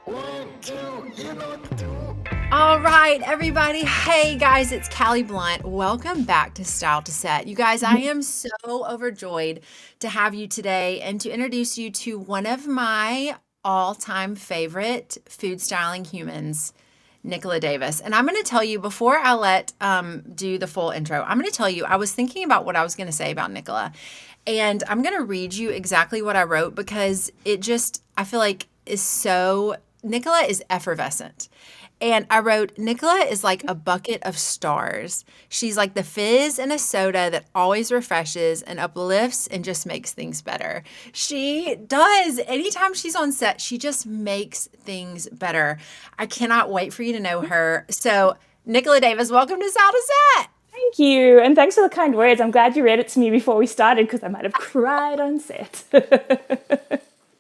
One, two, you know what to do. All right, everybody. Hey, guys, it's Callie Blunt. Welcome back to Style to Set. You guys, I am so overjoyed to have you today and to introduce you to one of my all-time favorite food styling humans, Nicola Davis. And I'm going to tell you before I let do the full intro, I'm going to tell you I was thinking about what I was going to say about Nicola. And I'm going to read you exactly what I wrote because it just, I feel like, is so. Nicola is effervescent. And I wrote, Nicola is like a bucket of stars. She's like the fizz in a soda that always refreshes and uplifts and just makes things better. She does. Anytime she's on set, she just makes things better. I cannot wait for you to know her. So, Nicola Davis, welcome to South to Set. Thank you. And thanks for the kind words. I'm glad you read it to me before we started because I might have cried on set.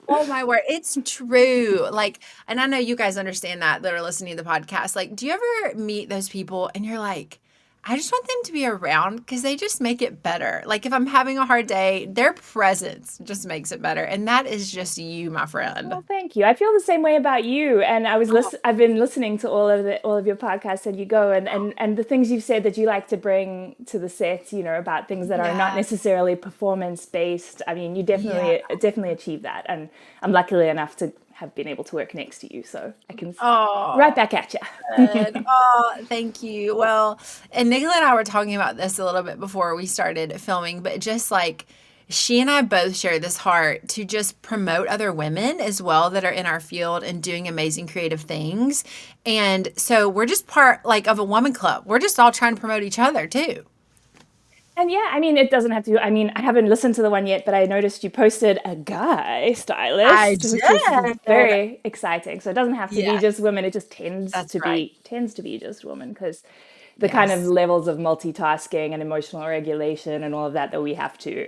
Oh my word, it's true. Like, and I know you guys understand that are listening to the podcast. Like, do you ever meet those people and you're like, I just want them to be around because they just make it better. Like, if I'm having a hard day, their presence just makes it better. And that is just you, my friend. Well, thank you. I feel the same way about you. And I've been listening to all of your podcasts that you go and the things you've said that you like to bring to the set, about things that are not Yeah. necessarily performance based. I mean, you Yeah. definitely achieve that. And I'm luckily enough to have been able to work next to you, so I can right Oh, back at you. good. Oh, thank you. Well, and Nicola and I were talking about this a little bit before we started filming, but just like she and I both share this heart to just promote other women as well that are in our field and doing amazing creative things. And so we're just part like of a woman club. We're just all trying to promote each other too. And yeah, I mean, it doesn't have to. I mean, I haven't listened to the one yet, but I noticed you posted a guy I stylist, which is did. very exciting. So it doesn't have to be Yeah, just women. It just that's right. tends to be just women because the kind of Yes. levels of multitasking and emotional regulation and all of that we have to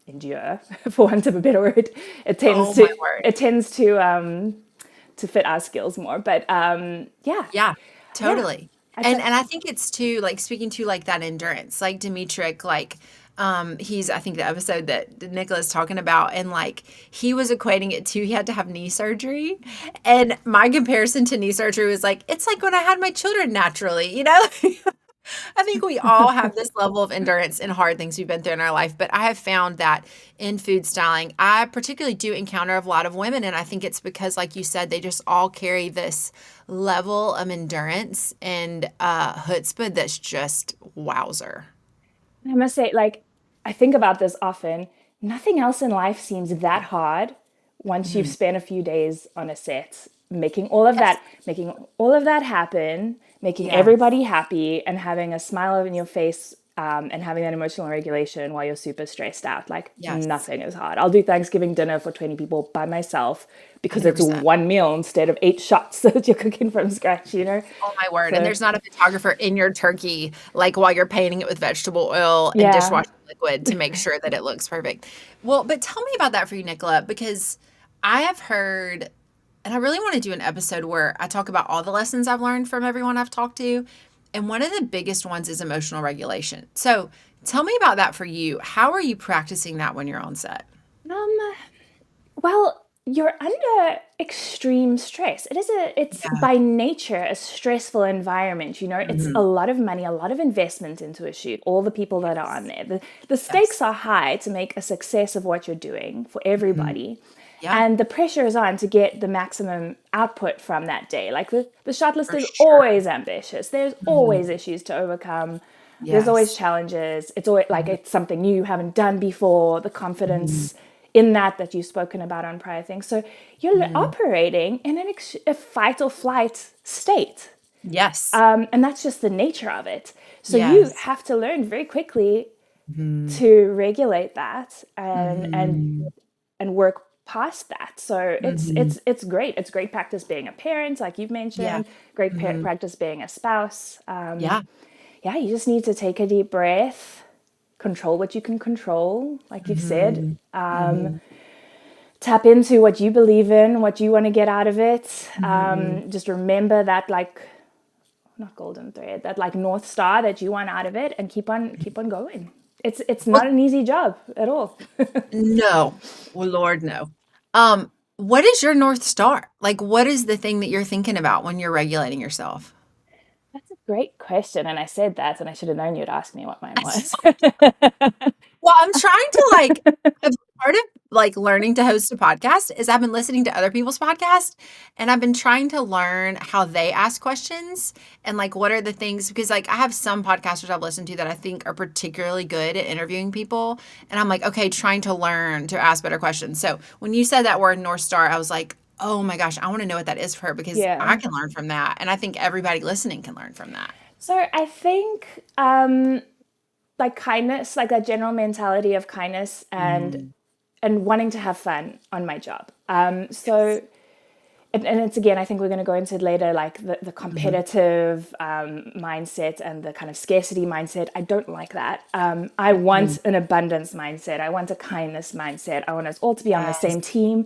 endure, for want of a better word, it tends Oh my to word. it tends to fit our skills more. But yeah, Yeah, yeah, totally. I And I think it's too like speaking to like that endurance, like Dimitrik, like he's I think the episode that Nicholas talking about and like he was equating it to he had to have knee surgery. And my comparison to knee surgery was like it's like when I had my children naturally, you know? I think we all have this level of endurance in hard things we've been through in our life, but I have found that in food styling, I particularly do encounter a lot of women, and I think it's because, like you said, they just all carry this level of endurance and chutzpah that's just wowzer. I must say, like, I think about this often. Nothing else in life seems that hard once you've Mhm. spent a few days on a set, Yes. making all of that happen, making Yes. everybody happy, and having a smile on your face, and having that emotional regulation while you're super stressed out. Like, Yes. nothing is hard. I'll do Thanksgiving dinner for 20 people by myself because it's 100%. one meal instead of 8 shots that you're cooking from scratch. Oh my word. And So, there's not a photographer in your turkey, like while you're painting it with vegetable oil and yeah. dishwashing liquid to make sure that it looks perfect. Well, but tell me about that for you, Nicola, because I have heard, and I really want to do an episode where I talk about all the lessons I've learned from everyone I've talked to. And one of the biggest ones is emotional regulation. So tell me about that for you. How are you practicing that when you're on set? Um, Well, you're under extreme stress. It's Yeah. by nature a stressful environment. It's a Mhm. lot of money, a lot of investment into a shoot, all the people that are on Yes. there. The Yes. stakes are high to make a success of what you're doing for Mhm. everybody. Yeah, And the pressure is on to get the maximum output from that day. Like the shot list for is sure. always ambitious. There's always Mhm. issues to overcome. There's always Yes. challenges. It's always like Mhm. it's something new you haven't done before. The Mhm. confidence in that you've spoken about on prior things. So you're Mhm. operating in a fight or flight state. Yes. And that's just the nature of it. So you Yes. have to learn very quickly Mhm. to regulate that Mhm. and work past that. So Mhm. it's great. It's great practice being a parent, like you've Yeah. mentioned. Great Mhm. practice being a spouse. Yeah. Yeah, you just need to take a deep breath, control what you can control, like you've said. Mhm. Mhm. Tap into what you believe in, what you want to get out of it. Mhm. Just remember that, like, not golden thread, that like north star that you want out of it, and keep on going. It's Well, not an easy job at all. no. Well, Lord, no. Um, what is your North Star? Like, what is the thing that you're thinking about when you're regulating yourself? That's a great question. And I said that, and I should have known you'd ask me what mine was. Well, I'm trying to like part of like learning to host a podcast is I've been listening to other people's podcasts and I've been trying to learn how they ask questions and like what are the things because like I have some podcasters I've listened to that I think are particularly good at interviewing people and I'm like, okay, trying to learn to ask better questions. So when you said that word North Star, I was like, oh my gosh, I want to know what that is for her because I Yeah. can learn from that. And I think everybody listening can learn from that. So I think like kindness, like that general mentality of kindness Mm, and wanting to have fun on my job. yes. So and it's again, I think we're going to go into it later, like the Mhm. competitive mindset and the kind of scarcity mindset. I don't like that. I Mm, want an abundance mindset. I want a kindness mindset. I want us all to be on the yes. same team.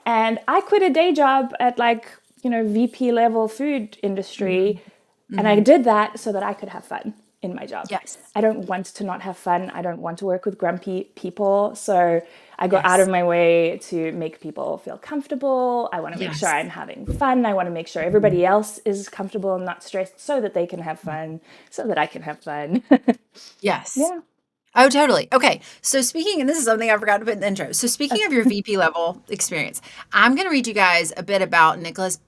And I quit a day job at like, VP level food industry. Mhm. And I Mhm. did that so that I could have fun in my job. Yes. I don't want to not have fun. I don't want to work with grumpy people. So I go out of Yes. my way to make people feel comfortable. I want to make sure Yes. I'm having fun. I want to make sure Mhm. everybody else is comfortable and not stressed so that they can have fun, so that I can have fun. Yes. Yeah. Oh, totally. Okay. So speaking, and this is something I forgot to put in the intro. So speaking of your VP level experience, I'm going to read you guys a bit about Nicola's,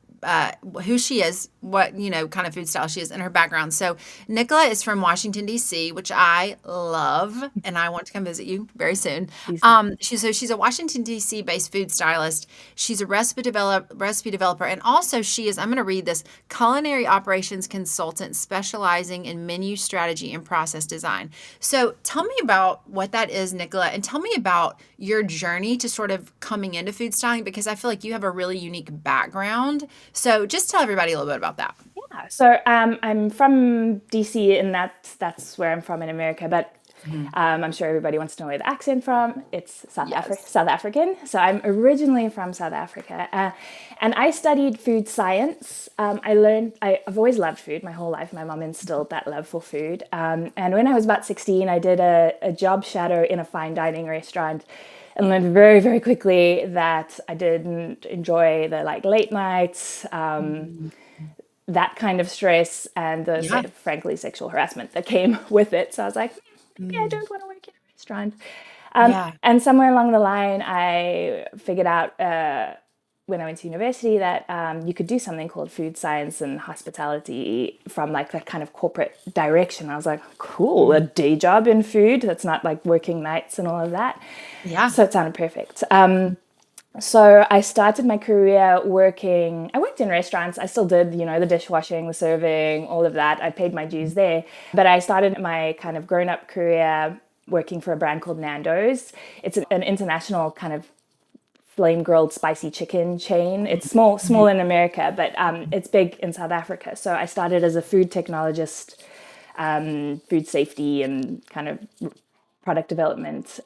who she is, what, kind of food style she is and her background. So Nicola is from Washington, D.C., which I love, and I want to come visit you very soon. Please do. She's a Washington, D.C. based food stylist. She's a recipe developer, and also she is, I'm going to read this, culinary operations consultant specializing in menu strategy and process design. So tell me about what that is, Nicola, and tell me about your journey to sort of coming into food styling because I feel like you have a really unique background. So just tell everybody a little bit about that. Yeah. So I'm from DC, and that's where I'm from in America. But Mhm. I'm sure everybody wants to know where the accent from. It's Yes. South African. So I'm originally from South Africa, and I studied food science. I've always loved food my whole life. My mom instilled that love for food. And when I was about 16, I did a job shadow in a fine dining restaurant and learned very, very quickly that I didn't enjoy the like late nights, Mhm. that kind of stress, and the Yeah. frankly sexual harassment that came with it. So I was like, maybe I Mm. don't want to work in a restaurant. Yeah. And somewhere along the line, I figured out when I went to university that you could do something called food science and hospitality from like that kind of corporate direction. I was like, cool, a Mhm. day job in food that's not like working nights and all of that. Yeah. So it sounded perfect. So I started my career working. I worked in restaurants. I still did, the dishwashing, the serving, all of that. I paid my dues there. But I started my kind of grown-up career working for a brand called Nando's. It's an international kind of flame grilled spicy chicken chain. It's small Mhm. in America, but it's big in South Africa. So I started as a food technologist, food safety, and kind of product development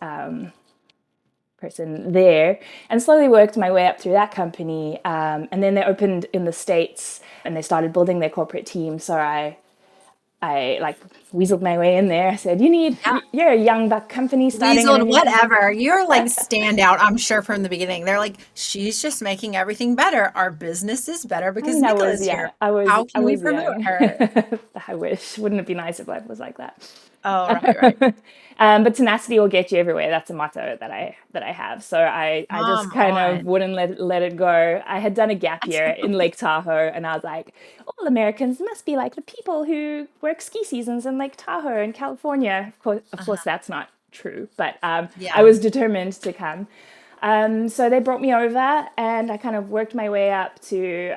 person there, and slowly worked my way up through that company. And then they opened in the States and they started building their corporate team. So I like weaseled my way in there. I said, Yeah. you're a young buck company starting in a Weaseled, new country. whatever. You're like standout, I'm sure, from the beginning. They're like, she's just making everything better. Our business is better I because mean, Nicola's here. How I can we was promote young. her? I wish. Wouldn't it be nice if life was like that? Oh, right, right. But tenacity will get you everywhere. That's a motto that I have. So I just Come kind of on. wouldn't let it go. I had done a gap year in Lake Tahoe, and I was like, all Americans must be like the people who work ski seasons in Lake Tahoe in California. Of course, Uh-huh. that's not true. But I Yeah. was determined to come. So they brought me over, and I kind of worked my way up to.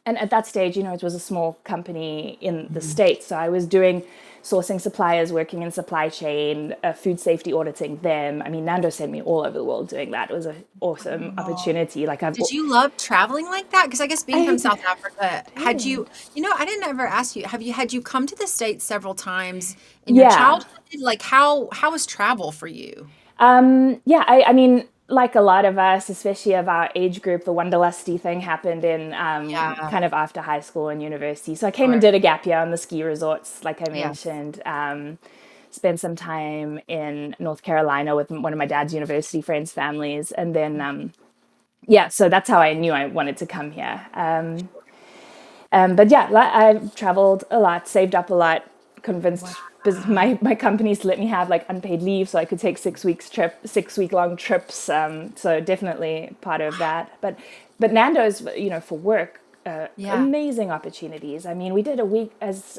And at that stage, it was a small company in the Mhm. States. So I was doing sourcing suppliers, working in supply chain, food safety auditing them. I mean, Nando sent me all over the world doing that. It was an awesome Oh. opportunity. Like Did you love traveling like that? Because I guess being from I South Africa, had did. you, I didn't ever ask you, had you come to the States several times in your Yeah. childhood? Like how was travel for you? Yeah, I mean, like a lot of us, especially of our age group, the wanderlusty thing happened in Yeah, kind of after high school and university. So I came and sure. did a gap year on the ski resorts, like I Yes. mentioned. Spent some time in North Carolina with one of my dad's university friends' families, and then yeah, so that's how I knew I wanted to come here. But yeah, I've traveled a lot, saved up a lot, convinced my companies to let me have like unpaid leave so I could take 6 week long trips. So definitely part of that. But Nando's, for work, Yeah. amazing opportunities. I mean, we did a week as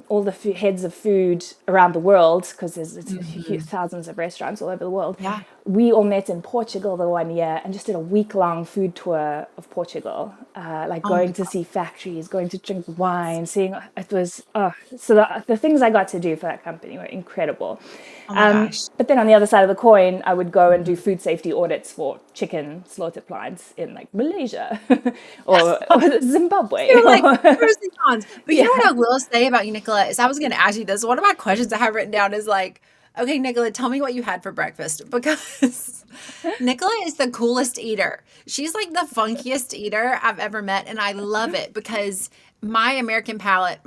all the heads of food around the world, because there's thousands of restaurants all over the world. Yeah. We all met in Portugal the one year and just did a week-long food tour of Portugal, like Oh my going to see factories, going to drink wine, seeing it was so the things I got to do for that company were incredible. oh my gosh. But then on the other side of the coin, I would go and do Mhm. food safety audits for chicken slaughter plants in like Malaysia or, Yeah. or Zimbabwe. You're like pros and cons. But you know what Yeah. I will say about you, Nicola, is I was going to ask you this. One of my questions I have written down is like, okay, Nicola, tell me what you had for breakfast because Nicola is the coolest eater. She's like the funkiest eater I've ever met. And I love it because my American palate,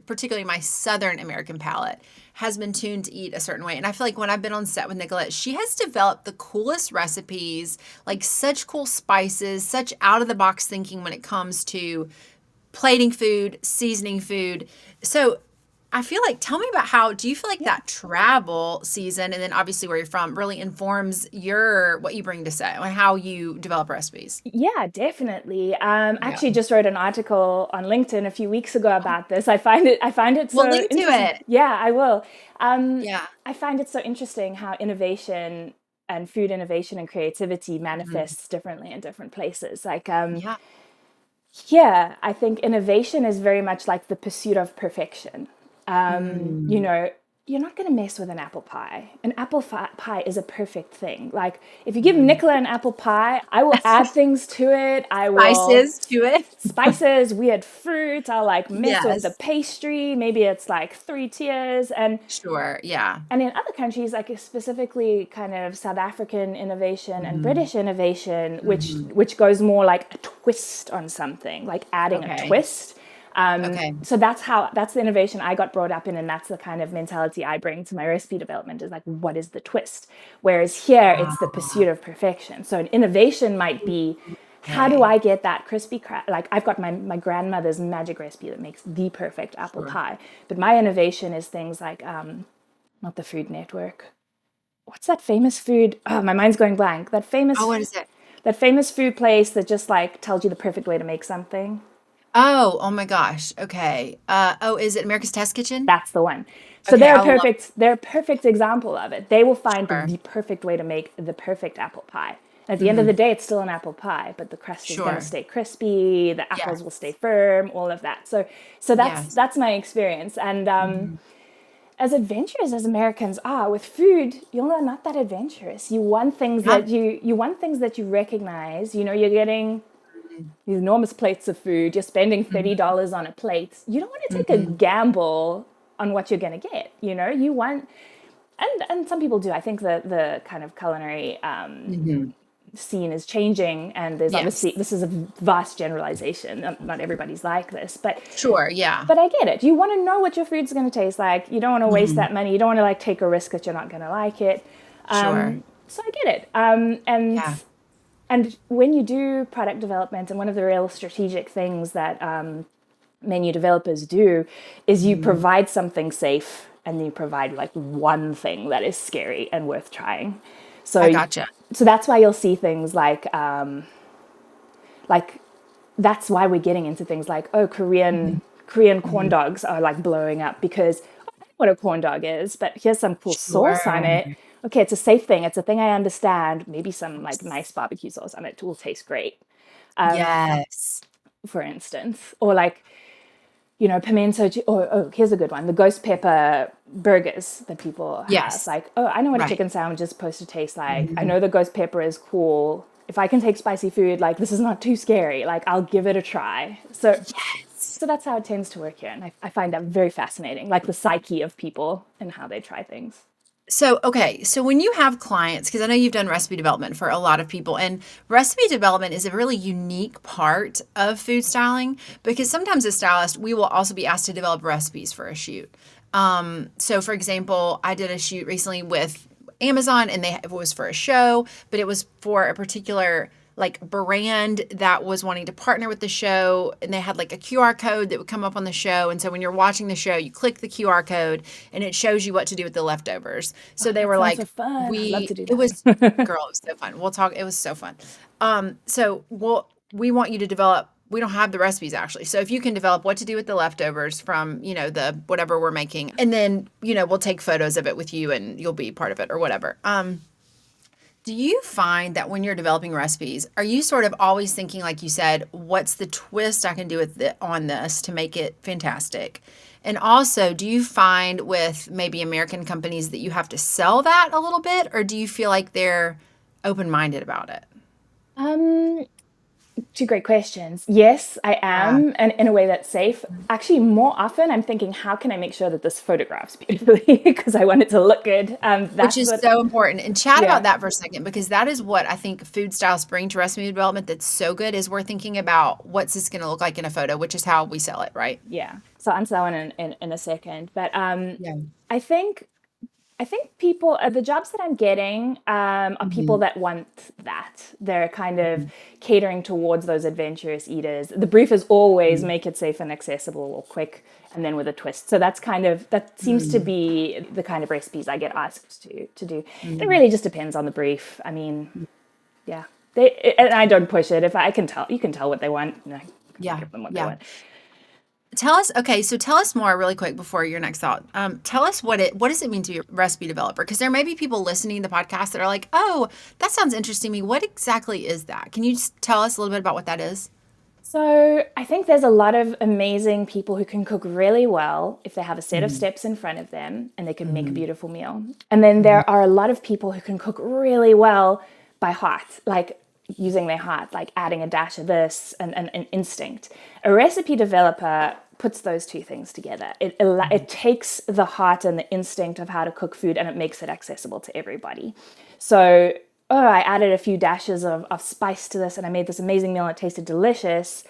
particularly my Southern American palate, has been tuned to eat a certain way. And I feel like when I've been on set with Nicola, she has developed the coolest recipes, like such cool spices, such out of the box thinking when it comes to plating food, seasoning food. So I feel like, tell me about how do you feel like that travel season and then obviously where you're from really informs what you bring to set and how you develop recipes? Yeah, definitely. I Yeah. actually just wrote an article on LinkedIn a few weeks ago about this. I find it We'll so link to interesting. it. Yeah, I will. Yeah. I find it so interesting how innovation and food innovation and creativity Mhm. manifests differently in different places. Like, Yeah. yeah, I think innovation is very much like the pursuit of perfection. You Mm. know, you're not going to mess with an apple pie. An apple pie is a perfect thing. Like, if you give Mhm. Nicola an apple pie, I will add things to it. I will Spices to it. spices, weird fruit. I'll like mess with the Yes. pastry. Maybe it's like 3 tiers. Sure. Yeah. And in other countries, like specifically kind of South African innovation and Mhm. British innovation, which Mhm. which goes more like a twist on something, like adding a Okay. twist. Okay. So that's the innovation I got brought up in, and that's the kind of mentality I bring to my recipe development is like, what is the twist? Whereas here, it's the pursuit of perfection. So an innovation might be, how do Okay. I get that crispy like I've got my grandmother's magic recipe that makes the perfect apple Sure. pie, but my innovation is things like not the Food Network. What's that famous food? Oh, my mind's going blank. Oh, what is it? That famous food place that just like tells you the perfect way to make something. Oh, oh my gosh. Okay. Oh, is it America's Test Kitchen? That's the one. So Okay, they're a I love perfect example of it. They will find sure. the perfect way to make the perfect apple pie. And at the end of Mhm. the day, it's still an apple pie, but the crust is going to Sure. stay crispy, the apples will stay Yes. firm, all of that. So Yes. that's my experience. And Mhm. as adventurous as Americans are with food, you're not that adventurous. Yeah. You want things that you recognize. You're getting Mhm. these enormous plates of food. You're spending Mhm. $30 on a plate. You don't want to take a Mhm. gamble on what you're going to get. You want, and some people do. I think the kind of culinary Mhm. scene is changing, and there's Yes. obviously, this is a vast generalization. Not everybody's like this, but Sure. Yeah. but I get it. You want to know what your food's going to taste like. You don't want to waste Mhm. that money. You don't want to like take a risk that you're not going to like it. Sure. So I get it. Yeah. And when you do product development, and one of the real strategic things that menu developers do is you Mhm. provide something safe and you provide like one thing that is scary and worth trying. I So gotcha. so that's why you'll see things like that's why we're getting into things like, oh, Mhm. Korean corn Mhm. dogs are like blowing up because I know what a corn dog is, but here's some cool sauce on Sure. it. Okay, it's a safe thing. It's a thing I understand. Maybe some like nice barbecue sauce on it will taste great, Yes. for instance. Or like, pimento. Or oh, here's a good one: the ghost pepper burgers that people have. Yes. Like, oh, I know what a Right. chicken sandwich is supposed to taste like. I Mhm. know the ghost pepper is cool. If I can take spicy food, like this is not too scary. Like I'll give it a try. So Yes. that's how it tends to work here, and I find that very fascinating. Like the psyche of people and how they try things. So, okay. So when you have clients, because I know you've done recipe development for a lot of people, and recipe development is a really unique part of food styling because sometimes as stylists, we will also be asked to develop recipes for a shoot. So for example, I did a shoot recently with Amazon and it was for a show, but it was for a particular like brand that was wanting to partner with the show, and they had like a QR code that would come up on the show. And so when you're watching the show, you click the QR code and it shows you what to do with the leftovers. So they That were sounds so like, fun. I'd love to do it was, that. girl, it was so fun. We'll talk. It was so fun. We want you to develop. We don't have the recipes actually. So if you can develop what to do with the leftovers from, the whatever we're making, and then, we'll take photos of it with you and you'll be part of it or whatever. Do you find that when you're developing recipes, are you sort of always thinking, like you said, what's the twist I can do on this to make it fantastic? And also, do you find with maybe American companies that you have to sell that a little bit, or do you feel like they're open-minded about it? Um, Two great questions. Yes, I Yeah. am, and in a way that's safe. Actually, more often I'm thinking, how can I make sure that this photographs beautifully because I want it to look good. Which That's is what, so important. And chat about yeah, that for a second, because that is what I think food styles bring to recipe development that's so good is we're thinking about what's this going to look like in a photo, which is how we sell it, right? yeah. So I'll answer that one in a second. But Yeah. I think I think people, the jobs that I'm getting are people Mhm. that want that. They're kind of catering towards those adventurous eaters. The brief is always Mhm. make it safe and accessible or quick, and then with a twist. So that seems to Mhm. be the kind of recipes I get asked to do. It Mhm. really just depends on the brief. I mean, yeah, and I don't push it. If I can tell, you can tell what they want. And I Yeah. give them what they Yeah. want. Tell us more really quick before your next thought. Tell us what does it mean to be a recipe developer? Because there may be people listening to the podcast that are like, oh, that sounds interesting to me. What exactly is that? Can you just tell us a little bit about what that is? So I think there's a lot of amazing people who can cook really well if they have a set of Mhm. steps in front of them and they can make a Mhm. beautiful meal. And then Mhm. there are a lot of people who can cook really well by heart, like using their heart, like adding a dash of this and instinct. A recipe developer puts those two things together. It takes the heart and the instinct of how to cook food and it makes it accessible to everybody. So, oh, I added a few dashes of spice to this and I made this amazing meal and it tasted delicious.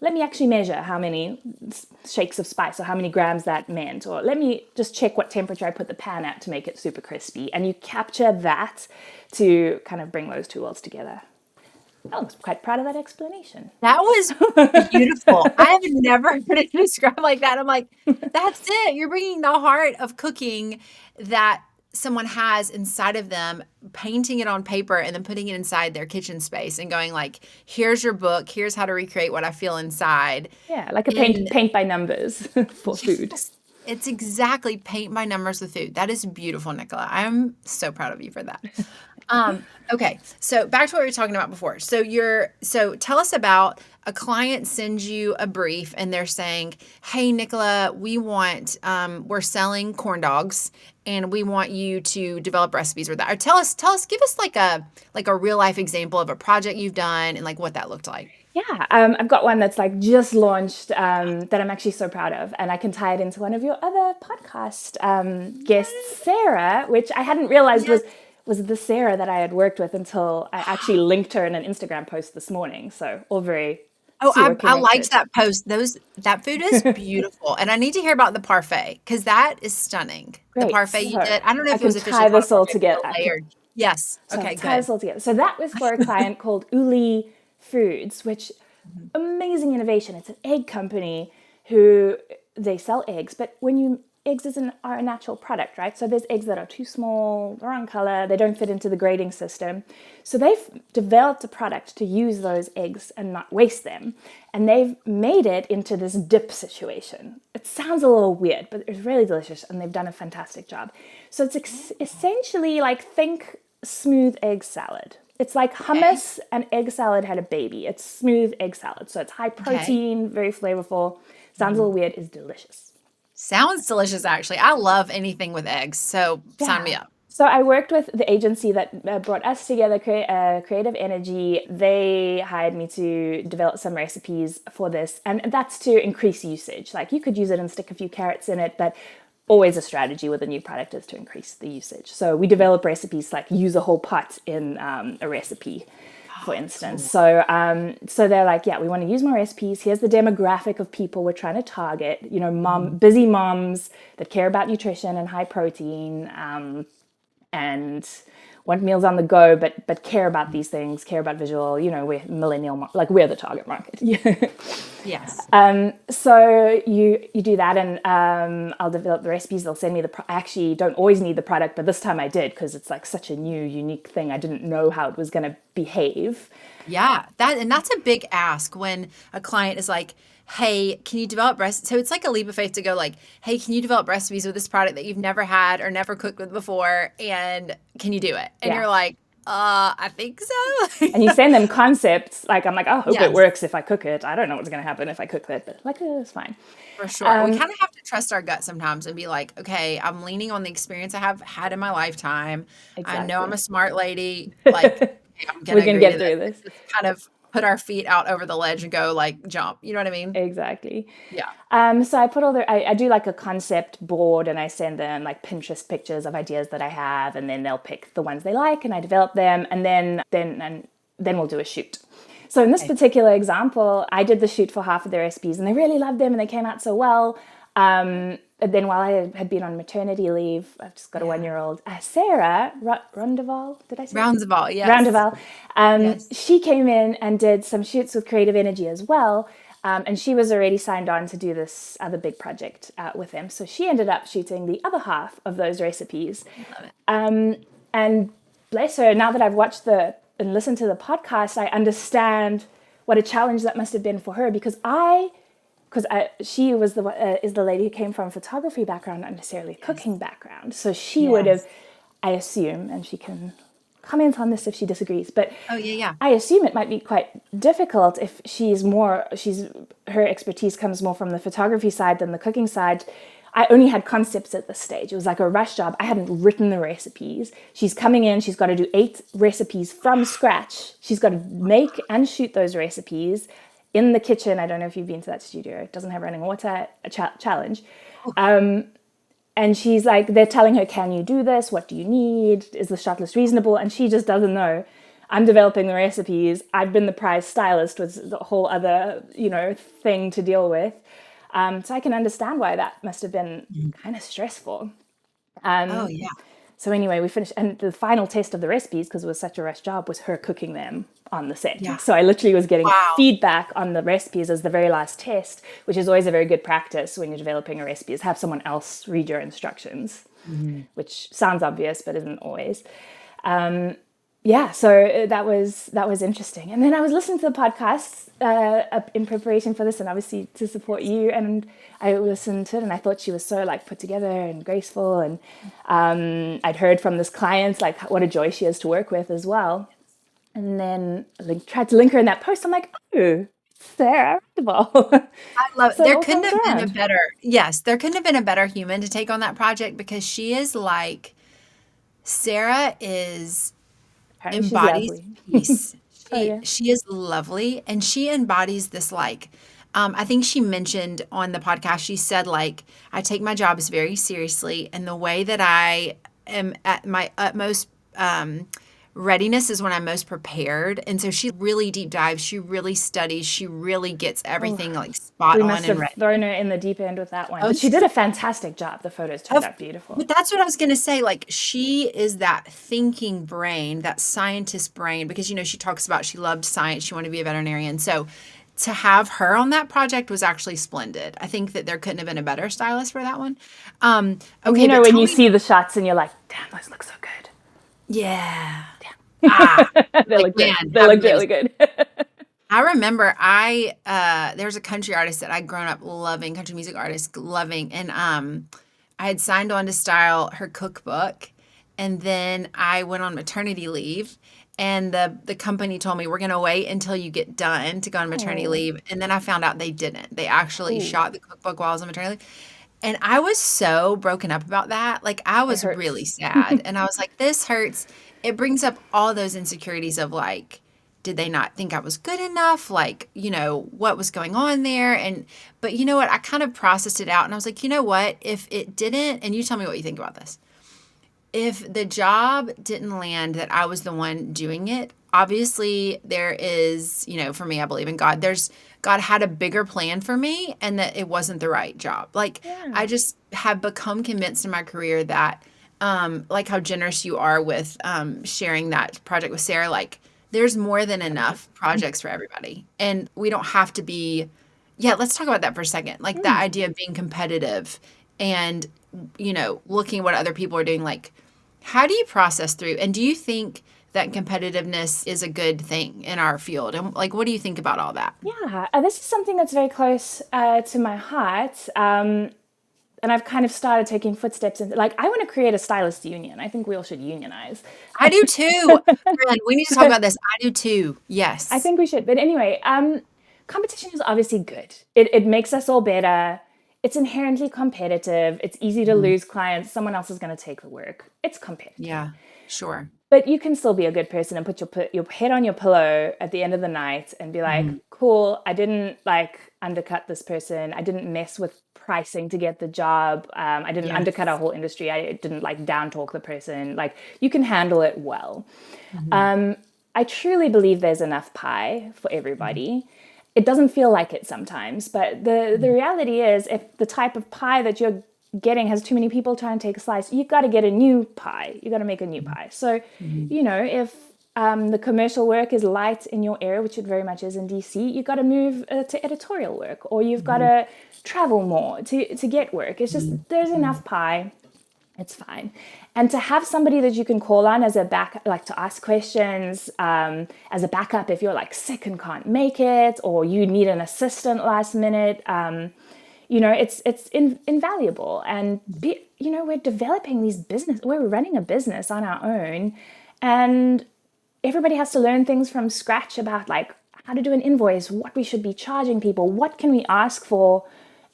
Let me actually measure how many shakes of spice or how many grams that meant. Or let me just check what temperature I put the pan at to make it super crispy. And you capture that to kind of bring those two worlds together. I was quite proud of that explanation. That was beautiful. I have never heard it described like that. I'm like, that's it. You're bringing the heart of cooking that someone has inside of them, painting it on paper and then putting it inside their kitchen space and going like, here's your book. Here's how to recreate what I feel inside. Yeah, like a In paint by numbers for food. Yes, it's exactly paint by numbers with food. That is beautiful, Nicola. I'm so proud of you for that. Okay, so back to what we were talking about before. So tell us about a client sends you a brief and they're saying, "Hey, Nicola, we're selling corn dogs and we want you to develop recipes with that." Or give us like a real life example of a project you've done and like what that looked like. Yeah, I've got one that's like just launched that I'm actually so proud of, and I can tie it into one of your other podcast guests, Sarah, which I hadn't realized Yes. was the Sarah that I had worked with until I actually linked her in an Instagram post this morning. So all very Oh, super I liked connected. that post. That food is beautiful, and I need to hear about the parfait because that is stunning. The Great. parfait you So did. I don't know I if it can was officially tie called a this all parfait, but together. the layered. Yes. So Okay. tie Good. this all together. So that was for a client called Uli Foods, which amazing innovation. It's an egg company who they sell eggs, but eggs are a natural product, right? So there's eggs that are too small, the wrong color, they don't fit into the grading system. So they've developed a product to use those eggs and not waste them. And they've made it into this dip situation. It sounds a little weird, but it's really delicious and they've done a fantastic job. So it's essentially like think smooth egg salad. It's like Okay. hummus and egg salad had a baby. It's smooth egg salad. So it's high Okay. protein, very flavorful. Sounds a Mhm. little weird, is delicious. Sounds delicious, actually. I love anything with eggs, so sign me Yeah. up. So I worked with the agency that brought us together, Creative Energy. They hired me to develop some recipes for this, and that's to increase usage. Like you could use it and stick a few carrots in it, but always a strategy with a new product is to increase the usage. So we develop recipes like use a whole pot in a recipe, for Oh, instance. cool. So they're like, yeah, we want to use more recipes. Here's the demographic of people we're trying to target. Busy moms that care about nutrition and high protein. And want meals on the go, but care about these things, care about visual. We're millennial, like we're the target market. Yes. So you do that, and I'll develop the recipes. They'll send me I actually don't always need the product, but this time I did, because it's like such a new, unique thing. I didn't know how it was going to behave. Yeah, that's a big ask when a client is like, "Hey, can you develop recipes?" So it's like a leap of faith to go like, "Hey, can you develop recipes with this product that you've never had or never cooked with before, and can you do it?" And Yeah. you're like, I think so." And you send them concepts. Like, I'm like, I hope it Yes, works if I cook it. I don't know what's going to happen if I cook it, but like, it's fine. for sure. We kind of have to trust our gut sometimes and be like, "Okay, I'm leaning on the experience I have had in my lifetime. I know I'm a Exactly. smart lady. Like, okay, I'm We're gonna going to agree to get this." through this. Just kind of put our feet out over the ledge and go like jump. You know what I mean? Exactly. Yeah. So I put I do like a concept board, and I send them like Pinterest pictures of ideas that I have, and then they'll pick the ones they like, and I develop them, and then we'll do a shoot. So in this Okay. particular example, I did the shoot for half of the recipes, and they really loved them, and they came out so well. And then while I had been on maternity leave, I've just got a Yeah. 1-year-old, Sarah Rondeval, did I say it? Rounds of all. Yes. Roundaval. Yes. She came in and did some shoots with Creative Energy as well. And she was already signed on to do this other big project with them. So she ended up shooting the other half of those recipes. Love it. And bless her, now that I've watched and listened to the podcast, I understand what a challenge that must have been for her, because she was is the lady who came from a photography background, not necessarily a Yes. cooking background. So she would have, Yes. I assume, and she can comment on this if she disagrees, but Oh, yeah, yeah. I assume it might be quite difficult if her expertise comes more from the photography side than the cooking side. I only had concepts at this stage. It was like a rush job. I hadn't written the recipes. She's coming in, she's got to do 8 recipes from scratch. She's got to make and shoot those recipes in the kitchen. I don't know if you've been to that studio. It doesn't have running water, challenge. And she's like, they're telling her, can you do this? What do you need? Is the shot list reasonable? And she just doesn't know. I'm developing the recipes. I've been the prize stylist, was the whole other, thing to deal with. So I can understand why that must have been kind of stressful. Oh, yeah. So anyway, we finished, and the final test of the recipes, because it was such a rush job, was her cooking them on the set. Yeah. So I literally was getting Wow. feedback on the recipes as the very last test, which is always a very good practice when you're developing a recipe, is have someone else read your instructions, which sounds obvious, but isn't always. So that was interesting. And then I was listening to the podcasts in preparation for this, and obviously to support you. And I listened to it, and I thought she was so like put together and graceful. And I'd heard from this client like what a joy she is to work with as well. And then tried to link her in that post. I'm like, oh, Sarah Randall. I love it. So it There all couldn't comes have been a around. better, yes, there couldn't have been a better human to take on that project, because she is like, Sarah is Apparently she's embodies lovely. peace. Oh yeah. She is lovely, and she embodies this like, I think she mentioned on the podcast, she said like, I take my jobs very seriously, and the way that I am at my utmost readiness is when I'm most prepared. And so she really deep dives, she really studies, she really gets Oh, everything like spot we on must and have ready. thrown her in the deep end with that one. Oh, But she she's did a fantastic job. The photos turned of, out beautiful. but that's what I was going to say. Like, she is that thinking brain, that scientist brain, because, she talks about she loved science. She wanted to be a veterinarian. So to have her on that project was actually splendid. I think that there couldn't have been a better stylist for that one. And Okay, but when tell you me, see the shots and you're like, damn, those look so good. yeah. Ah, They like, look good. man, They have looked made us. really good. I remember there's a country artist that I'd grown up loving, country music artist loving, and I had signed on to style her cookbook, and then I went on maternity leave, and the company told me we're gonna wait until you get done to go on maternity Oh, leave, and then I found out they didn't. They actually oh, shot the cookbook while I was on maternity leave. And I was so broken up about that. Like, I it was really hurts. sad. And I was like, this hurts. It brings up all those insecurities of like, did they not think I was good enough? Like, what was going on there? But you know what? I kind of processed it out, and I was like, you know what? If it didn't, and you tell me what you think about this. If the job didn't land that I was the one doing it, obviously there is, for me, I believe in God. God had a bigger plan for me, and that it wasn't the right job. Like, Yeah. I just have become convinced in my career that like how generous you are with sharing that project with Sarah. Like, there's more than enough projects for everybody, and we don't have to be. Yeah, let's talk about that for a second. Like that idea of being competitive and looking at what other people are doing. Like, how do you process through? And do you think that competitiveness is a good thing in our field? And like, what do you think about all that? Yeah, this is something that's very close to my heart. And I've kind of started taking footsteps into, like, I want to create a stylist union. I think we all should unionize. I do too. Friend, we need to talk about this. I do too. I Yes. think we should. But anyway, competition is obviously good. It makes us all better. It's inherently competitive. It's easy to Mhm. lose clients. Someone else is going to take the work. It's competitive. Yeah, sure. But you can still be a good person and put your head on your pillow at the end of the night and be like, Mhm. cool, I didn't like undercut this person. I didn't mess with pricing to get the job. I didn't undercut our Yes. whole industry. I didn't like down talk the person. Like, you can handle it well. Mhm. I truly believe there's enough pie for Mhm. everybody. It doesn't feel like it sometimes, but the Mhm. reality is, if the type of pie that you're getting has too many people trying to take a slice, you've got to get a new pie. You got to make a new pie. So, Mhm. if the commercial work is light in your area, which it very much is in DC, you've got to move to editorial work, or you've got Mhm. to travel more to get work. It's just, Mhm. there's Mhm. enough pie. It's fine. And to have somebody that you can call on as a back, like to ask questions, as a backup if you're like sick and can't make it, or you need an assistant last minute, it's invaluable. And we're developing these business, we're running a business on our own, and everybody has to learn things from scratch about like how to do an invoice, what we should be charging people, what can we ask for,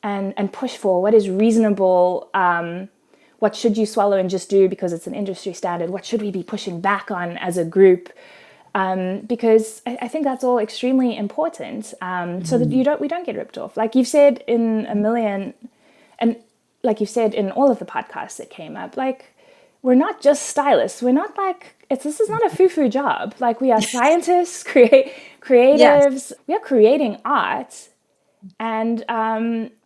and push for, what is reasonable. What should you swallow and just do because it's an industry standard? What should we be pushing back on as a group? Because I think that's all extremely important, so that Mhm. we don't get ripped off. Like you've said in a million, and like you've said in all of the podcasts that came up, like, we're not just stylists. We're not like, this is not a foo-foo job. Like, we are scientists, Yes. creatives. We are creating art, and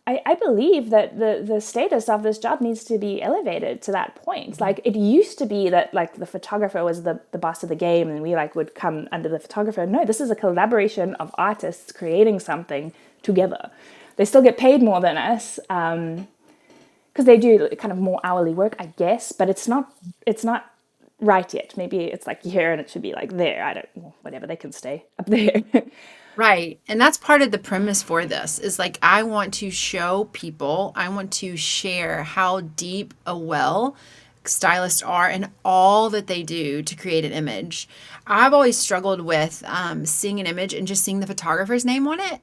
I believe that the status of this job needs to be elevated to that point. Like, it used to be that like the photographer was the boss of the game, and we like would come under the photographer. No, this is a collaboration of artists creating something together. They still get paid more than us, because they do kind of more hourly work, I guess. But it's not right yet. Maybe it's like here and it should be like there. I don't, well, whatever. They can stay up there. Right. And that's part of the premise for this is like, I want to show people, I want to share how deep a well stylists are and all that they do to create an image. I've always struggled with seeing an image and just seeing the photographer's name on it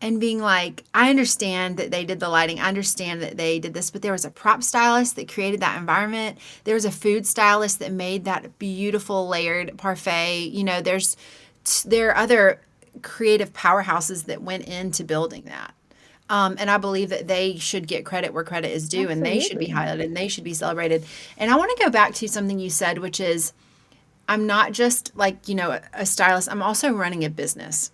and being like, I understand that they did the lighting, I understand that they did this, but there was a prop stylist that created that environment. There was a food stylist that made that beautiful layered parfait. There are other creative powerhouses that went into building that. And I believe that they should get credit where credit is due, and they should be Absolutely. highlighted and they should be celebrated. And I want to go back to something you said, which is I'm not just like, a stylist, I'm also running a business.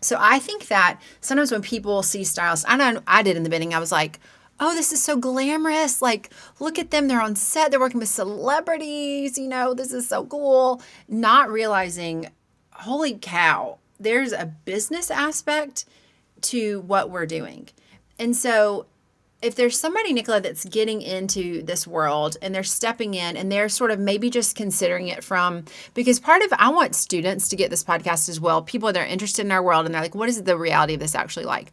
So I think that sometimes when people see stylists, I know I did in the beginning, I was like, oh, this is so glamorous. Like, look at them. They're on set. They're working with celebrities. This is so cool. Not realizing, holy cow, there's a business aspect to what we're doing. And so if there's somebody, Nicola, that's getting into this world and they're stepping in and they're sort of maybe just considering it from, because part of, I want students to get this podcast as well, people that are interested in our world and they're like, what is the reality of this actually like?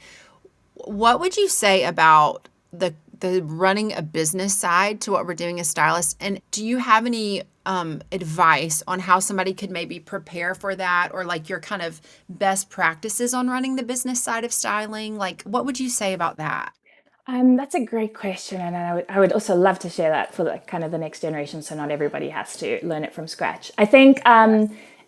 What would you say about the running a business side to what we're doing as stylists? And do you have any advice on how somebody could maybe prepare for that, or like your kind of best practices on running the business side of styling? Like, what would you say about that? That's a great question, and I would also love to share that for like kind of the next generation, so not everybody has to learn it from scratch. I think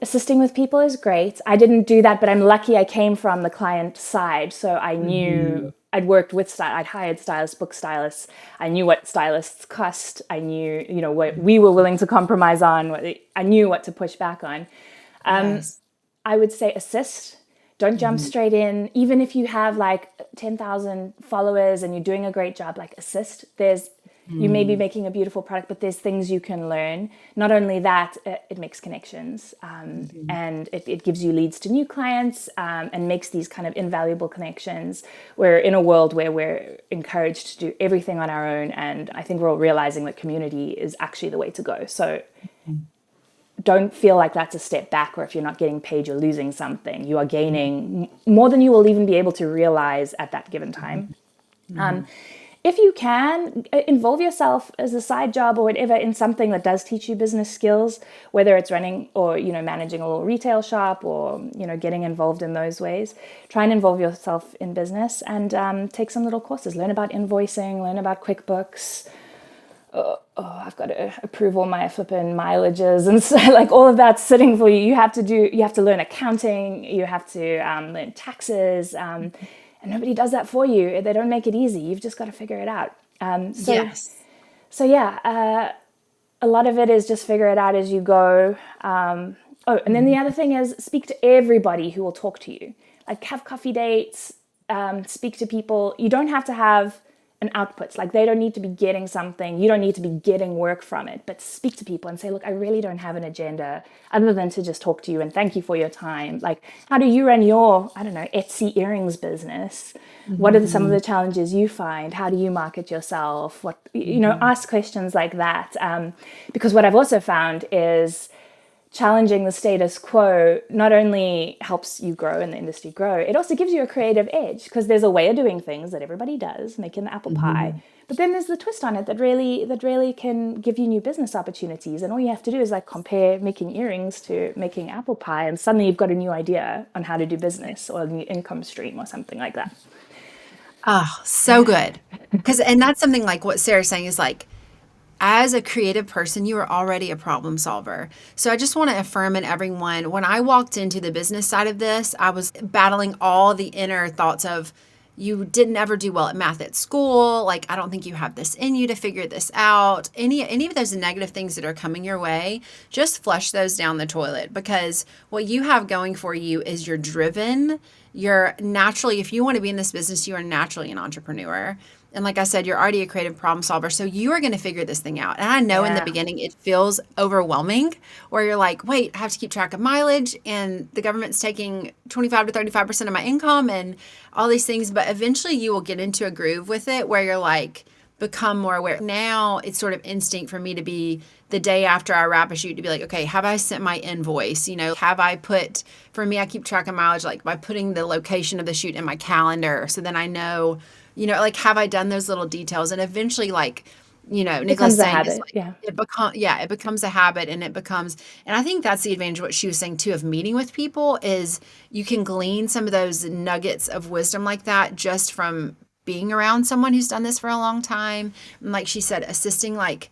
assisting with people is great. I didn't do that, but I'm lucky I came from the client side, so I knew Mhm. I'd worked with I'd hired stylists, book stylists. I knew what stylists cost. I knew what we were willing to compromise on. I knew what to push back on. Yes. I would say assist. Don't jump Mhm. straight in. Even if you have like 10,000 followers and you're doing a great job, like assist. You may be making a beautiful product, but there's things you can learn. Not only that, it makes connections, and it gives you leads to new clients, and makes these kind of invaluable connections. We're in a world where we're encouraged to do everything on our own, and I think we're all realizing that community is actually the way to go. So don't feel like that's a step back, or if you're not getting paid, you're losing something. You are gaining more than you will even be able to realize at that given time. If you can, involve yourself as a side job or whatever in something that does teach you business skills, whether it's running or, managing a little retail shop or, getting involved in those ways. Try and involve yourself in business and take some little courses. Learn about invoicing, learn about QuickBooks. I've got to approve all my flipping mileages and so, like all of that's sitting for you. You have to learn accounting, you have to learn taxes, and nobody does that for you. They don't make it easy. You've just got to figure it out. Yes. So yeah, a lot of it is just figure it out as you go. And then the other thing is speak to everybody who will talk to you. Like have coffee dates, speak to people. You don't have to have an output. Like they don't need to be getting something. You don't need to be getting work from it, but speak to people and say, look, I really don't have an agenda other than to just talk to you and thank you for your time. Like, how do you run your, I don't know, Etsy earrings business? What are some of the challenges you find? How do you market yourself? Ask questions like that. Because what I've also found is challenging the status quo not only helps you grow and the industry grow, it also gives you a creative edge because there's a way of doing things that everybody does, making the apple pie. But then there's the twist on it that really can give you new business opportunities. And all you have to do is like compare making earrings to making apple pie, and suddenly you've got a new idea on how to do business or a new income stream or something like that. Oh, so good. And that's something like what Sarah's saying is like, as a creative person, you are already a problem solver. So I just want to affirm in everyone, when I walked into the business side of this, I was battling all the inner thoughts of, you didn't ever do well at math at school. Like, I don't think you have this in you to figure this out. Any of those negative things that are coming your way, just flush those down the toilet, because what you have going for you is you're driven. You're naturally, if you want to be in this business, you are naturally an entrepreneur. And like I said, you're already a creative problem solver. So you are going to figure this thing out. And I know in the beginning it feels overwhelming where you're like, wait, I have to keep track of mileage and the government's taking 25 to 35% of my income and all these things. But eventually you will get into a groove with it where you're like, become more aware. Now it's sort of instinct for me to be the day after I wrap a shoot to be like, okay, have I sent my invoice? Have I put, for me, I keep track of mileage, like by putting the location of the shoot in my calendar. So then I know, like, have I done those little details? And eventually, like, Nicola's saying is like, it becomes a habit and I think that's the advantage of what she was saying too, of meeting with people is you can glean some of those nuggets of wisdom like that just from being around someone who's done this for a long time. And like she said, assisting, like,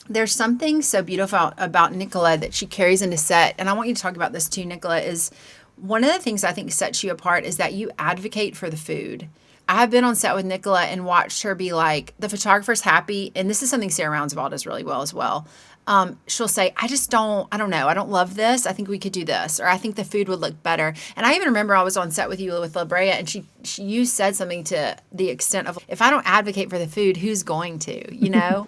there's something so beautiful about Nicola that she carries into set. And I want you to talk about this too, Nicola, is one of the things I think sets you apart is that you advocate for the food. I have been on set with Nicola and watched her be like, the photographer's happy. And this is something Sarah Roundsville does really well as well. She'll say, I don't know. I don't love this. I think we could do this. Or I think the food would look better. And I even remember I was on set with you with La Brea and you said something to the extent of, if I don't advocate for the food, who's going to,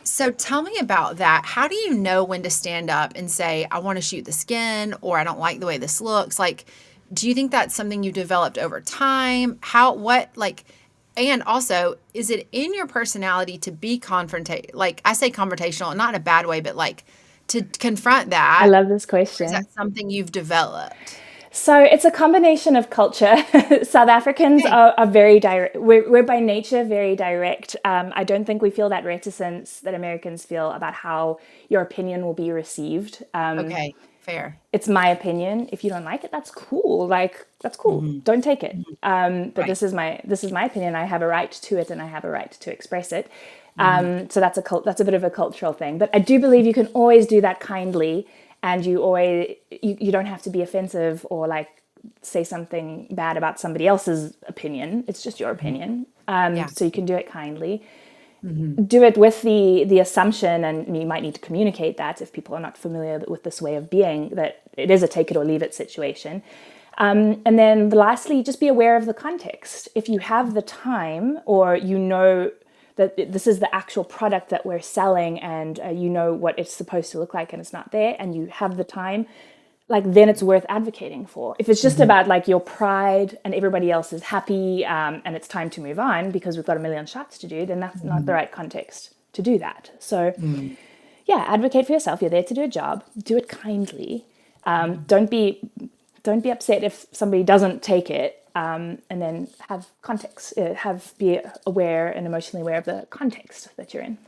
So tell me about that. How do you know when to stand up and say, I want to shoot the skin, or I don't like the way this looks? Like, do you think that's something you developed over time? And also, is it in your personality to be like I say confrontational, not in a bad way, but like to confront that? I love this question. Or is that something you've developed? So it's a combination of culture. South Africans are very direct. We're by nature very direct. I don't think we feel that reticence that Americans feel about how your opinion will be received. Okay, fair. It's my opinion. If you don't like it, that's cool. Like, that's cool. Don't take it. But this is my opinion. I have a right to it, and I have a right to express it. So that's a bit of a cultural thing. But I do believe you can always do that kindly. And you don't have to be offensive or like say something bad about somebody else's opinion. It's just your opinion. So you can do it kindly. Do it with the assumption, and you might need to communicate that if people are not familiar with this way of being, that it is a take it or leave it situation. And then lastly, just be aware of the context. If you have the time, or that this is the actual product that we're selling, and you know what it's supposed to look like, and it's not there, and you have the time, like then it's worth advocating for. If it's just about like your pride and everybody else is happy, and it's time to move on because we've got a million shots to do, then that's not the right context to do that. So yeah, advocate for yourself. You're there to do a job. Do it kindly. Don't be upset if somebody doesn't take it. And then have context. Be aware and emotionally aware of the context that you're in.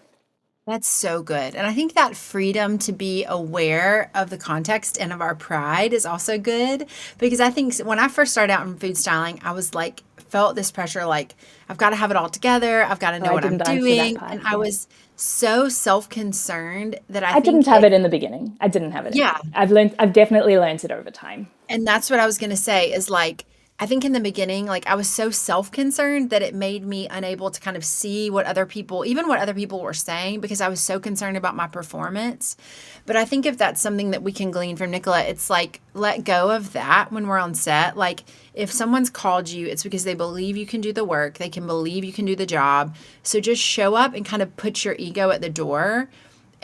That's so good. And I think that freedom to be aware of the context and of our pride is also good, because I think when I first started out in food styling, I was like, felt this pressure, like, I've got to have it all together. I've got to know I what I'm didn't answer that doing. part. And I was so self-concerned that I I think didn't have it in the beginning. I didn't have it. yeah. I've definitely learned it over time. And that's what I was going to say is like, I think in the beginning, like I was so self-concerned that it made me unable to kind of see what other people, even what other people were saying, because I was so concerned about my performance. But I think if that's something that we can glean from Nicola, it's like, let go of that when we're on set. Like if someone's called you, it's because they believe you can do the work. They can believe you can do the job. So just show up and kind of put your ego at the door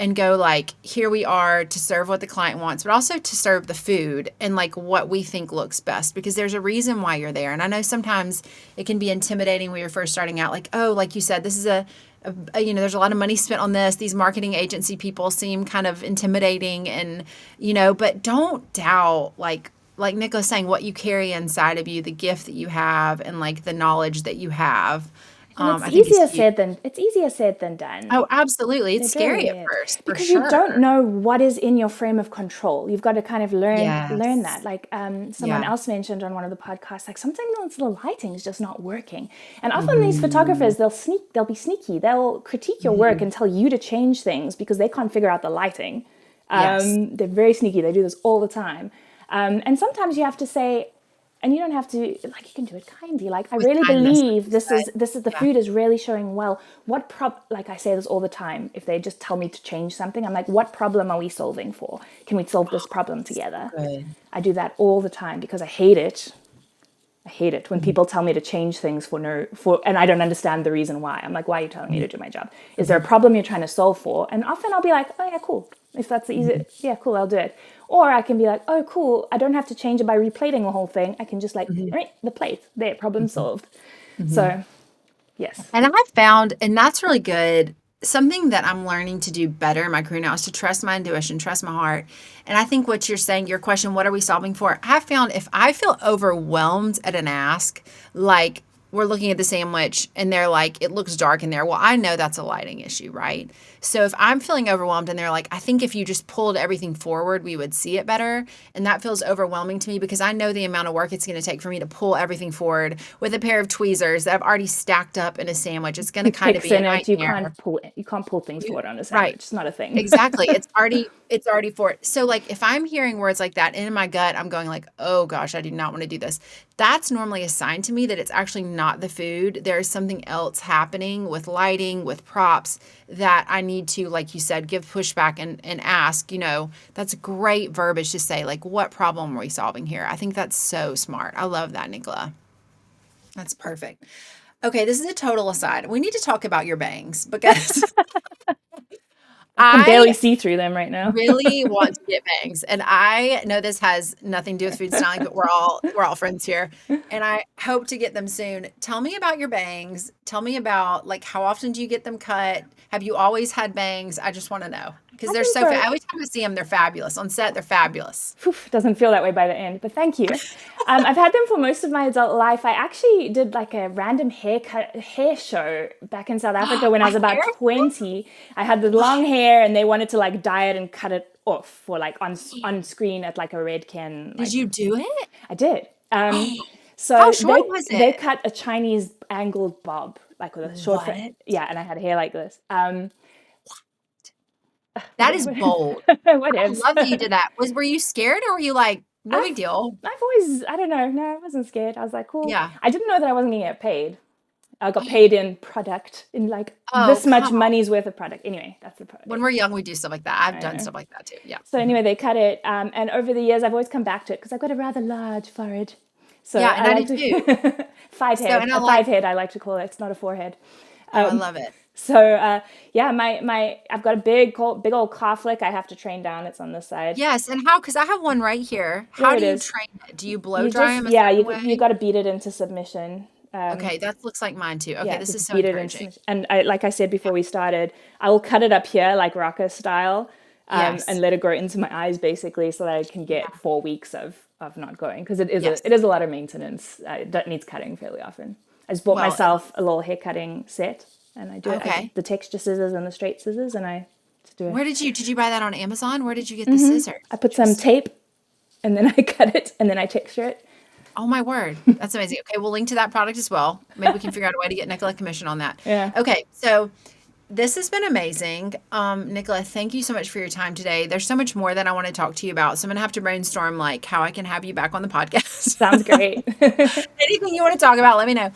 and go like, here we are to serve what the client wants, but also to serve the food and like what we think looks best, because there's a reason why you're there. And I know sometimes it can be intimidating when you're first starting out, like, oh, like you said, this is there's a lot of money spent on this. These marketing agency people seem kind of intimidating and, but don't doubt like Nicola's saying, what you carry inside of you, the gift that you have and like the knowledge that you have. And I think it's easier said than done. Oh, absolutely. It's It scary really at is. first, for Because you don't sure. know what is in your frame of control. You've got to kind of learn Yes. that. Like someone Yeah. else mentioned on one of the podcasts, like sometimes the lighting is just not working. And often these photographers, they'll be sneaky. They'll critique your work and tell you to change things because they can't figure out the lighting. Yes. They're very sneaky. They do this all the time. And sometimes you have to say, and you don't have to, like, you can do it kindly. Like, I With really kindness, like believe you this said. is the Yeah. food is really showing well. Like I say this all the time. If they just tell me to change something, I'm like, what problem are we solving for? Can we solve this problem together? Good. I do that all the time because I hate it. I hate it when people tell me to change things and I don't understand the reason why. I'm like, why are you telling me to do my job? Is there a problem you're trying to solve for? And often I'll be like, oh yeah, cool. If that's the easy, yeah, cool, I'll do it. Or I can be like, oh, cool, I don't have to change it by replating the whole thing. I can just like, right, the plate, there, problem solved. So, yes. And I've found, and that's really good. Something that I'm learning to do better in my career now is to trust my intuition, trust my heart. And I think what you're saying, your question, what are we solving for? I found if I feel overwhelmed at an ask, like we're looking at the sandwich and they're like, it looks dark in there. Well, I know that's a lighting issue, right? So if I'm feeling overwhelmed and they're like, I think if you just pulled everything forward, we would see it better. And that feels overwhelming to me because I know the amount of work it's going to take for me to pull everything forward with a pair of tweezers that I've already stacked up in a sandwich. It's going to kind of Picks be a in it. nightmare. You can't pull things forward on a sandwich. Right. It's not a thing. Exactly. It's already for it. So like if I'm hearing words like that in my gut, I'm going like, oh gosh, I do not want to do this. That's normally a sign to me that it's actually not the food. There's something else happening with lighting, with props that I need to, like you said, give pushback and ask, that's great verbiage to say, like, what problem are we solving here? I think that's so smart. I love that, Nicola. That's perfect. Okay, this is a total aside. We need to talk about your bangs because I can barely I see through them right now. really want to get bangs. And I know this has nothing to do with food styling, but we're all friends here. And I hope to get them soon. Tell me about your bangs. Tell me about like how often do you get them cut? Have you always had bangs? I just want to know. Because I they're think so every time I see them, they're fabulous. On set, they're fabulous. doesn't feel that way by the end, but thank you. I've had them for most of my adult life. I actually did like a random hair show back in South Africa when I was about 20. I had the long hair and they wanted to like dye it and cut it off for like on screen at like a red can. Did you do it? I did. So How short was they it? cut a Chinese angled bob, like with a short What? yeah, and I had hair like this. That is bold. I Whatevs. love that you did that. Were you scared or were you like, no big deal? I've always, I don't know. No, I wasn't scared. I was like, cool. Yeah. I didn't know that I wasn't going to get paid. I got paid in product, in like this much come on. money's worth of product. Anyway, that's the product. When we're young, we do stuff like that. I've done stuff like that too. Yeah. So anyway, they cut it. And over the years, I've always come back to it because I've got a rather large forehead. So Yeah, and I do too. five head. and I A like- five head, I like to call it. It's not a forehead. I love it. So yeah, I've got a big old calf lick. I have to train down. It's on this side. Yes, and how? Because I have one right here. There How it do you is. train it? Do you blow You dry just them a yeah, certain you way? got to beat it into submission. Okay, that looks like mine too. Okay, Yeah, this is just so beat it into encouraging. submission. And like I said before we started, I will cut it up here like rocker style, and Yes. let it grow into my eyes basically, so that I can Yeah. get 4 weeks of not going, because Yes. it is a lot of maintenance. That needs cutting fairly often. I just bought Well, myself a little hair cutting set, and I do it. I get okay. the texture scissors and the straight scissors, and I just do it. Where did you buy that on Amazon? Where did you get the scissors? I put some Just tape, and then I cut it, and then I texture it. Oh my word. That's amazing. Okay, we'll link to that product as well. Maybe we can figure out a way to get Nicola commission on that. Yeah. Okay, so this has been amazing. Nicola, thank you so much for your time today. There's so much more that I want to talk to you about. So I'm gonna have to brainstorm like how I can have you back on the podcast. Sounds great. Anything you want to talk about, let me know.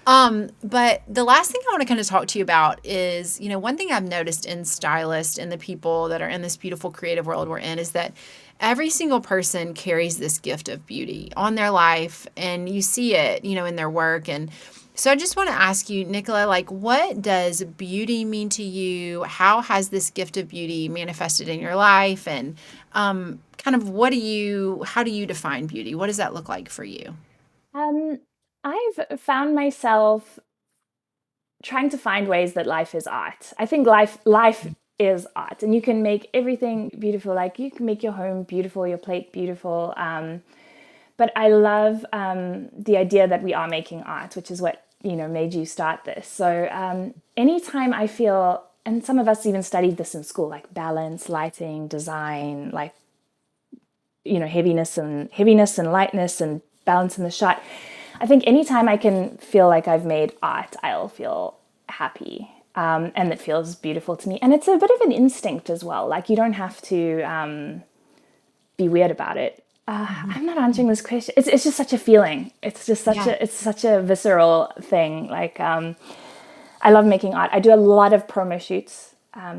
But the last thing I want to kind of talk to you about is, one thing I've noticed in stylists and the people that are in this beautiful creative world we're in is that every single person carries this gift of beauty on their life, and you see it, in their work. And so I just want to ask you, Nicola, like, what does beauty mean to you? How has this gift of beauty manifested in your life? And kind of how do you define beauty? What does that look like for you? um, I've found myself trying to find ways that life is art. I think life is art, and you can make everything beautiful. Like you can make your home beautiful, your plate beautiful. But I love the idea that we are making art, which is what made you start this. So anytime I feel, and some of us even studied this in school, like balance, lighting, design, like heaviness and lightness and balance in the shot. I think anytime I can feel like I've made art, I'll feel happy. And it feels beautiful to me. And it's a bit of an instinct as well. Like you don't have to be weird about it. I'm not answering this question. It's just such a feeling. It's just Yeah. it's such a visceral thing. Like I love making art. I do a lot of promo shoots,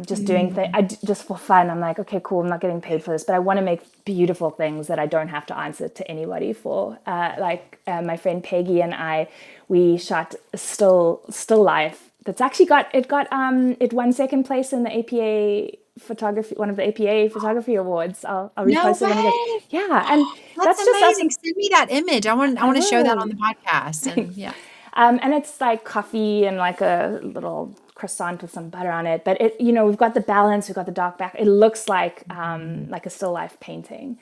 just doing things just for fun. I'm like, okay, cool. I'm not getting paid for this, but I want to make beautiful things that I don't have to answer to anybody for. My friend Peggy and I, we shot a still life that's actually it won second place in the APA photography, one of the APA photography awards. I'll No repost it when it way. goes. Yeah, and That's that's just us. amazing. Send me that image. I I want to show that on will. the podcast. And Thanks. yeah. And it's like coffee and like a little croissant with some butter on it. But we've got the balance, we've got the dark back. It looks like a still life painting.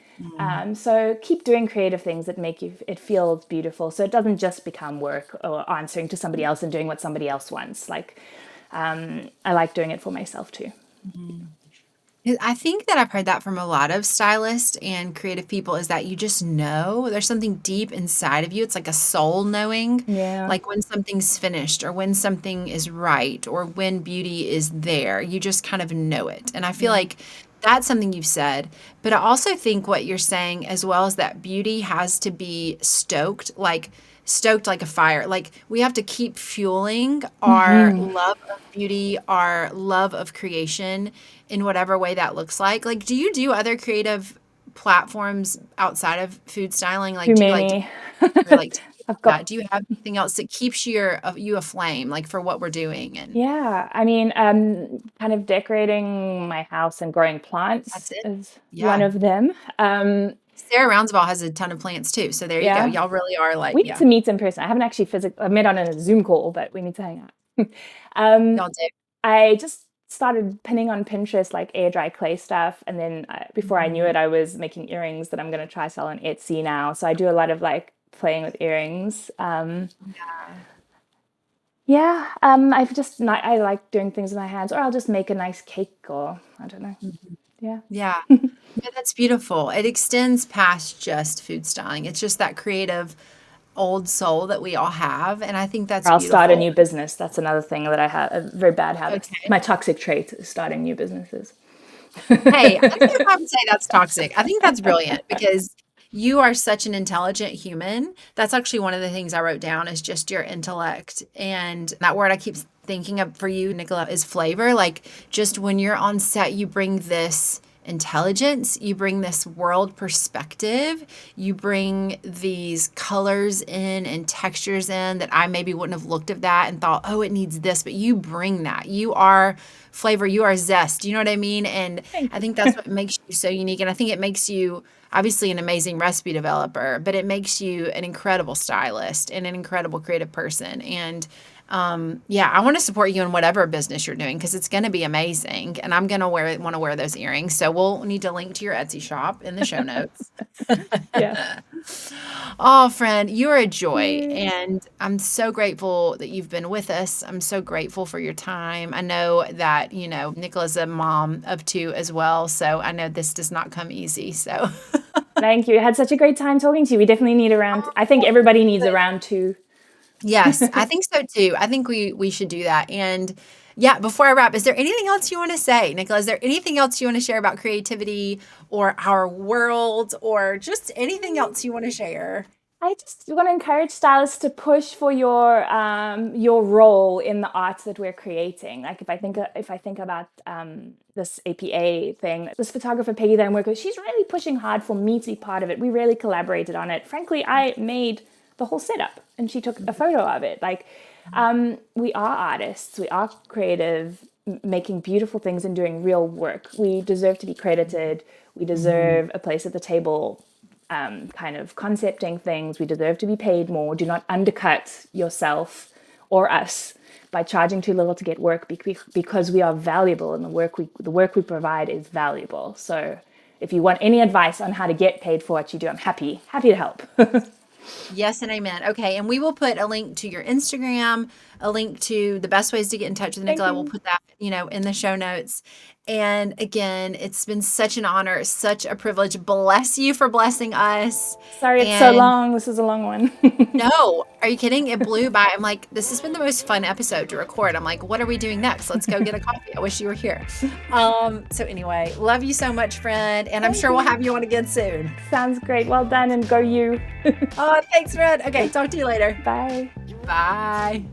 So keep doing creative things that make it feels beautiful. So it doesn't just become work or answering to somebody else and doing what somebody else wants. Like I like doing it for myself too. I think that I've heard that from a lot of stylists and creative people is that you just know there's something deep inside of you. It's like a soul knowing, Yeah. like when something's finished or when something is right or when beauty is there. You just kind of know it. And I feel Yeah. like that's something you've said. But I also think what you're saying as well is that beauty has to be stoked like a fire. Like we have to keep fueling our love of beauty, our love of creation in whatever way that looks like. Like, do you do other creative platforms outside of food styling? Like, Too do you like to many. or like I've that? got Do you have anything else that keeps you aflame, like for what we're doing? And Yeah, I mean, kind of decorating my house and growing that's plants it. is one Yeah. of them. Sarah Roundsville has a ton of plants too. So there you go. Yeah, Y'all really are like, we need yeah, to meet in person. I haven't actually physically met on a Zoom call, but we need to hang out. um, y'all do. I just started pinning on Pinterest like air dry clay stuff, and then before I knew Mhm. it, I was making earrings that I'm going to try sell on Etsy now. So I do a lot of like playing with earrings. Yeah. Yeah, I've just not, I like doing things with my hands, or I'll just make a nice cake, or I don't know. Mhm. Yeah. Yeah. Yeah, that's beautiful. It extends past just food styling. It's just that creative old soul that we all have. And I think that's Or I'll start a beautiful. new business. That's another thing that I have, a very bad habit. Okay. My toxic trait is starting new businesses. Hey, I don't know if I would say that's toxic. I think that's brilliant because you are such an intelligent human. That's actually one of the things I wrote down is just your intellect. And that word I keep thinking of for you, Nicola, is flavor. Like just when you're on set, you bring this intelligence. You bring this world perspective. You bring these colors in and textures in that I maybe wouldn't have looked at that and thought, oh, it needs this, but you bring that. You are flavor, you are zest. You know what I mean? And Thank I you. think that's what makes you so unique. And I think it makes you obviously an amazing recipe developer, but it makes you an incredible stylist and an incredible creative person. And yeah, I want to support you in whatever business you're doing because it's going to be amazing. And I'm going to want to wear those earrings. So we'll need to link to your Etsy shop in the show notes. Yeah. Oh, friend, you're a joy. You. And I'm so grateful that you've been with us. I'm so grateful for your time. I know that, Nicola's a mom of two as well. So I know this does not come easy. So Thank you. I had such a great time talking to you. We definitely need I think everybody needs a round two. yes, I think so too. I think we should do that. And yeah, before I wrap, is there anything else you want to say, Nicola? Is there anything else you want to share about creativity or our world or just anything else you want to share? I just want to encourage stylists to push for your role in the art that we're creating. Like if I think about this APA thing, this photographer Peggy that I'm working with, she's really pushing hard for me to be part of it. We really collaborated on it. Frankly, I made the whole setup, and she took a photo of it. Like we are artists, we are creative, making beautiful things and doing real work. We deserve to be credited. We deserve a place at the table. Kind of concepting things. We deserve to be paid more. Do not undercut yourself or us by charging too little to get work because we are valuable and the work we provide is valuable. So if you want any advice on how to get paid for what you do, I'm happy to help. Yes and amen. Okay, and we will put a link to your Instagram, a link to the best ways to get in touch with Thank Nicola. We'll you. put that, in the show notes. And again, it's been such an honor, such a privilege. Bless you for blessing us. Sorry it's so And long. This is a long one. no, are you kidding? It blew by. I'm like, this has been the most fun episode to record. I'm like, what are we doing next? Let's go get a coffee. I wish you were here. So anyway, love you so much, friend. And I'm Thank sure we'll you. have you on again soon. Sounds great. Well done, and go you. Oh, thanks, friend. Okay, talk to you later. Bye. Bye.